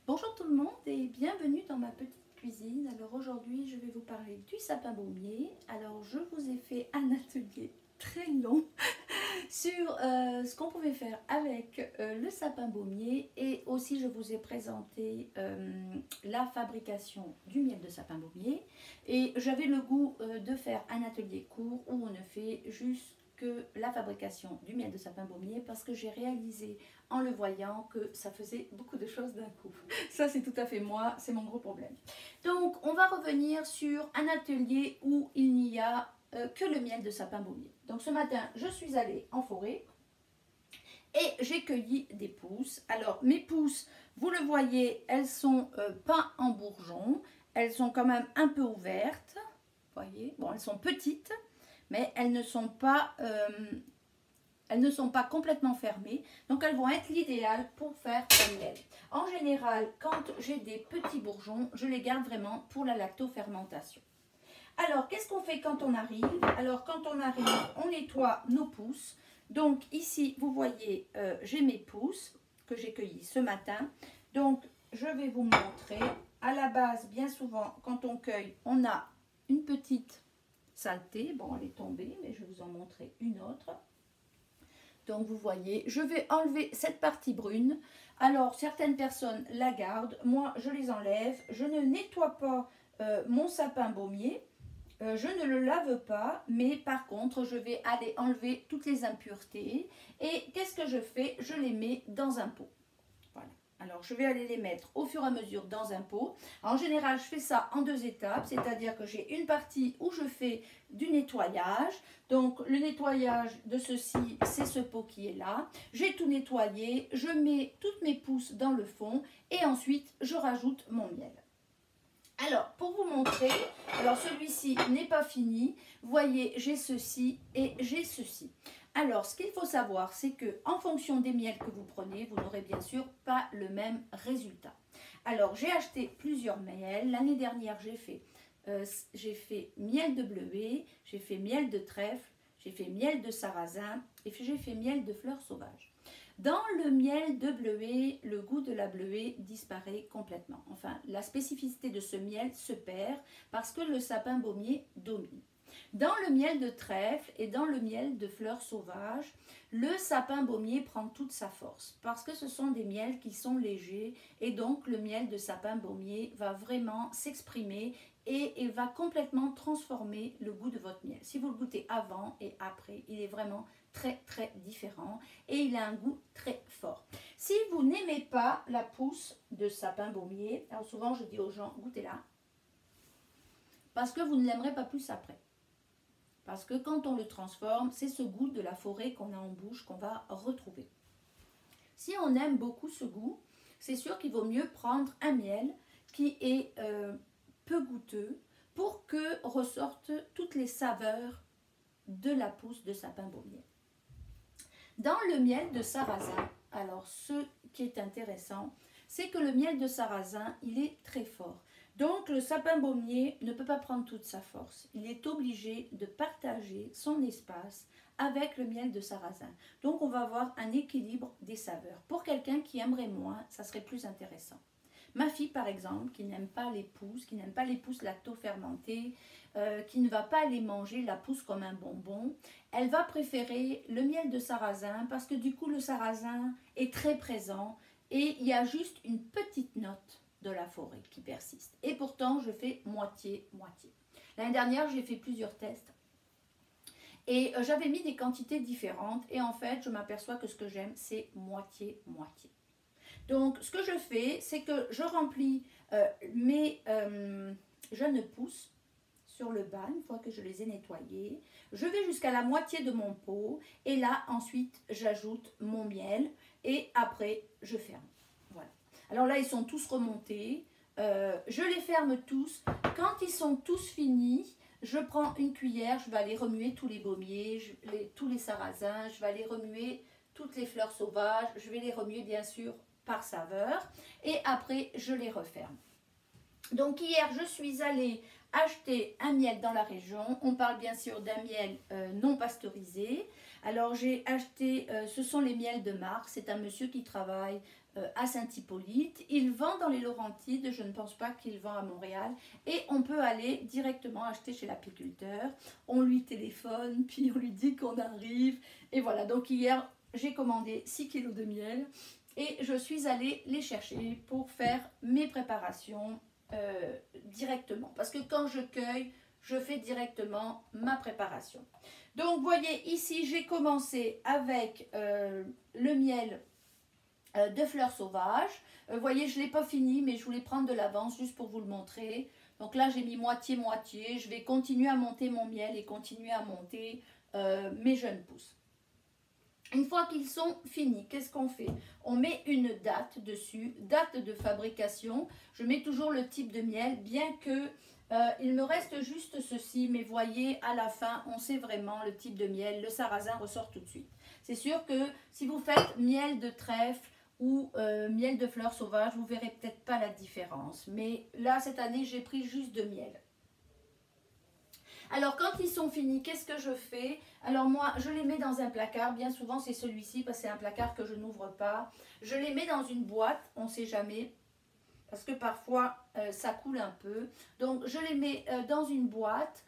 Bonjour tout le monde et bienvenue dans ma petite cuisine. Alors aujourd'hui je vais vous parler du sapin baumier. Alors je vous ai fait un atelier très long sur ce qu'on pouvait faire avec le sapin baumier, et aussi je vous ai présenté la fabrication du miel de sapin baumier, et j'avais le goût de faire un atelier court où on ne fait juste que la fabrication du miel de sapin baumier, parce que j'ai réalisé en le voyant que ça faisait beaucoup de choses d'un coup. Ça c'est tout à fait moi, c'est mon gros problème. Donc on va revenir sur un atelier où il n'y a que le miel de sapin baumier. Donc ce matin je suis allée en forêt et j'ai cueilli des pousses. Alors mes pousses, vous le voyez, elles sont pas en bourgeon, elles sont quand même un peu ouvertes, vous voyez, bon elles sont petites, mais elles ne sont pas complètement fermées, donc elles vont être l'idéal pour faire le miel. En général, quand j'ai des petits bourgeons, je les garde vraiment pour la lactofermentation. Alors, qu'est-ce qu'on fait quand on arrive? Alors, quand on arrive, on nettoie nos pousses. Donc ici, vous voyez, j'ai mes pousses que j'ai cueillies ce matin. Donc, je vais vous montrer. À la base, bien souvent, quand on cueille, on a une petite saleté. Bon, elle est tombée, mais je vais vous en montrer une autre. Donc vous voyez, je vais enlever cette partie brune. Alors certaines personnes la gardent, moi je les enlève. Je ne nettoie pas mon sapin baumier, je ne le lave pas, mais par contre je vais aller enlever toutes les impuretés. Et qu'est-ce que je fais? Je les mets dans un pot. Voilà. Alors je vais aller les mettre au fur et à mesure dans un pot. En général je fais ça en deux étapes, c'est-à-dire que j'ai une partie où je fais du nettoyage. Donc le nettoyage de ceci, c'est ce pot qui est là. J'ai tout nettoyé, je mets toutes mes pousses dans le fond et ensuite je rajoute mon miel. Alors, pour vous montrer, alors celui-ci n'est pas fini. Vous voyez, j'ai ceci et j'ai ceci. Alors, ce qu'il faut savoir, c'est que en fonction des miels que vous prenez, vous n'aurez bien sûr pas le même résultat. Alors, j'ai acheté plusieurs miels. L'année dernière, j'ai fait miel de bleuet, j'ai fait miel de trèfle, j'ai fait miel de sarrasin et j'ai fait miel de fleurs sauvages. Dans le miel de bleuet, le goût de la bleuet disparaît complètement. Enfin, la spécificité de ce miel se perd parce que le sapin baumier domine. Dans le miel de trèfle et dans le miel de fleurs sauvages, le sapin baumier prend toute sa force parce que ce sont des miels qui sont légers, et donc le miel de sapin baumier va vraiment s'exprimer et va complètement transformer le goût de votre miel. Si vous le goûtez avant et après, il est vraiment très différent et il a un goût très fort. Si vous n'aimez pas la pousse de sapin baumier, alors souvent je dis aux gens, goûtez-la, parce que vous ne l'aimerez pas plus après. Parce que quand on le transforme, c'est ce goût de la forêt qu'on a en bouche qu'on va retrouver. Si on aime beaucoup ce goût, c'est sûr qu'il vaut mieux prendre un miel qui est peu goûteux pour que ressortent toutes les saveurs de la pousse de sapin baumier. Dans le miel de sarrasin, alors ce qui est intéressant, c'est que le miel de sarrasin, il est très fort. Donc le sapin baumier ne peut pas prendre toute sa force. Il est obligé de partager son espace avec le miel de sarrasin. Donc on va avoir un équilibre des saveurs. Pour quelqu'un qui aimerait moins, ça serait plus intéressant. Ma fille, par exemple, qui n'aime pas les pousses lacto-fermentées, qui ne va pas aller manger la pousse comme un bonbon, elle va préférer le miel de sarrasin parce que du coup, le sarrasin est très présent et il y a juste une petite note de la forêt qui persiste. Et pourtant, je fais moitié-moitié. L'année dernière, j'ai fait plusieurs tests et j'avais mis des quantités différentes, et en fait, je m'aperçois que ce que j'aime, c'est moitié-moitié. Donc, ce que je fais, c'est que je remplis mes jeunes pousses sur le bas, une fois que je les ai nettoyées. Je vais jusqu'à la moitié de mon pot, et là, ensuite, j'ajoute mon miel, et après, je ferme. Voilà. Alors là, ils sont tous remontés. Je les ferme tous. Quand ils sont tous finis, je prends une cuillère, je vais aller remuer tous les baumiers, tous les sarrasins, je vais aller remuer toutes les fleurs sauvages, je vais les remuer bien sûr par saveur, et après je les referme. Donc hier je suis allée acheter un miel dans la région. On parle bien sûr d'un miel non pasteurisé. Alors j'ai acheté, ce sont les miels de Marc, c'est un monsieur qui travaille à Saint-Hippolyte. Il vend dans les Laurentides, je ne pense pas qu'il vend à Montréal. Et on peut aller directement acheter chez l'apiculteur. On lui téléphone, puis on lui dit qu'on arrive. Et voilà, donc hier, j'ai commandé 6 kilos de miel. Et je suis allée les chercher pour faire mes préparations directement. Parce que quand je cueille, je fais directement ma préparation. Donc, vous voyez, ici, j'ai commencé avec le miel de fleurs sauvages. Vous voyez, je ne l'ai pas fini, mais je voulais prendre de l'avance juste pour vous le montrer. Donc là, j'ai mis moitié-moitié. Je vais continuer à monter mon miel et continuer à monter mes jeunes pousses. Une fois qu'ils sont finis, qu'est-ce qu'on fait? On met une date dessus, date de fabrication. Je mets toujours le type de miel, bien que il me reste juste ceci, mais voyez, à la fin, on sait vraiment le type de miel. Le sarrasin ressort tout de suite. C'est sûr que si vous faites miel de trèfle ou miel de fleurs sauvages, vous verrez peut-être pas la différence. Mais là, cette année, j'ai pris juste de miel. Alors, quand ils sont finis, qu'est-ce que je fais? Alors moi, je les mets dans un placard. Bien souvent, c'est celui-ci, parce que c'est un placard que je n'ouvre pas. Je les mets dans une boîte, on ne sait jamais, parce que parfois, ça coule un peu. Donc, je les mets dans une boîte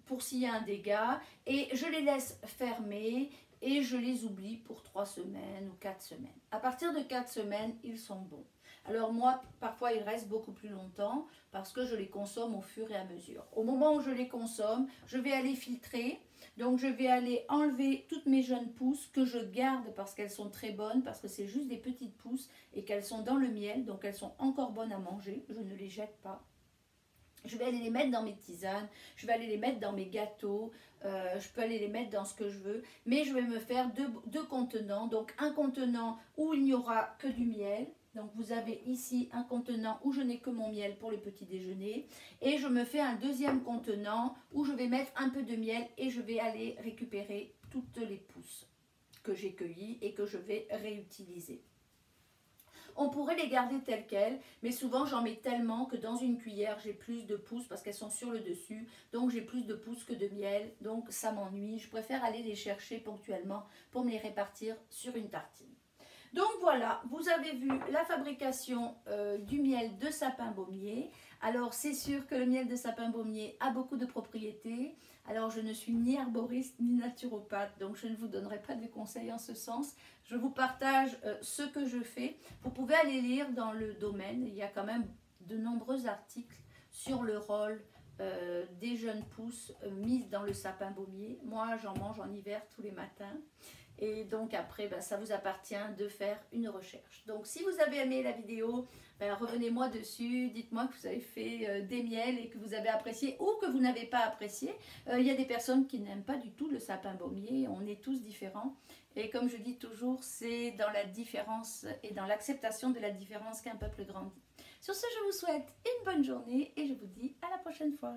pour s'il y a un dégât. Et je les laisse fermer et je les oublie pour 3 semaines ou 4 semaines. À partir de 4 semaines, ils sont bons. Alors moi, parfois, ils restent beaucoup plus longtemps parce que je les consomme au fur et à mesure. Au moment où je les consomme, je vais aller filtrer. Donc, je vais aller enlever toutes mes jeunes pousses que je garde parce qu'elles sont très bonnes, parce que c'est juste des petites pousses et qu'elles sont dans le miel. Donc, elles sont encore bonnes à manger. Je ne les jette pas. Je vais aller les mettre dans mes tisanes, je vais aller les mettre dans mes gâteaux, je peux aller les mettre dans ce que je veux. Mais je vais me faire deux contenants. Donc, un contenant où il n'y aura que du miel. Donc, vous avez ici un contenant où je n'ai que mon miel pour le petit déjeuner. Et je me fais un deuxième contenant où je vais mettre un peu de miel et je vais aller récupérer toutes les pousses que j'ai cueillies et que je vais réutiliser. On pourrait les garder telles quelles, mais souvent j'en mets tellement que dans une cuillère, j'ai plus de pousses parce qu'elles sont sur le dessus. Donc j'ai plus de pousses que de miel, donc ça m'ennuie. Je préfère aller les chercher ponctuellement pour me les répartir sur une tartine. Donc voilà, vous avez vu la fabrication du miel de sapin baumier. Alors c'est sûr que le miel de sapin baumier a beaucoup de propriétés. Alors je ne suis ni arboriste ni naturopathe, donc je ne vous donnerai pas de conseils en ce sens. Je vous partage ce que je fais. Vous pouvez aller lire dans le domaine, il y a quand même de nombreux articles sur le rôle des jeunes pousses mises dans le sapin baumier. Moi j'en mange en hiver tous les matins. Et donc après, ça vous appartient de faire une recherche. Donc si vous avez aimé la vidéo, revenez-moi dessus, dites-moi que vous avez fait des miels et que vous avez apprécié ou que vous n'avez pas apprécié. Il y a des personnes qui n'aiment pas du tout le sapin baumier, on est tous différents. Et comme je dis toujours, c'est dans la différence et dans l'acceptation de la différence qu'un peuple grandit. Sur ce, je vous souhaite une bonne journée et je vous dis à la prochaine fois.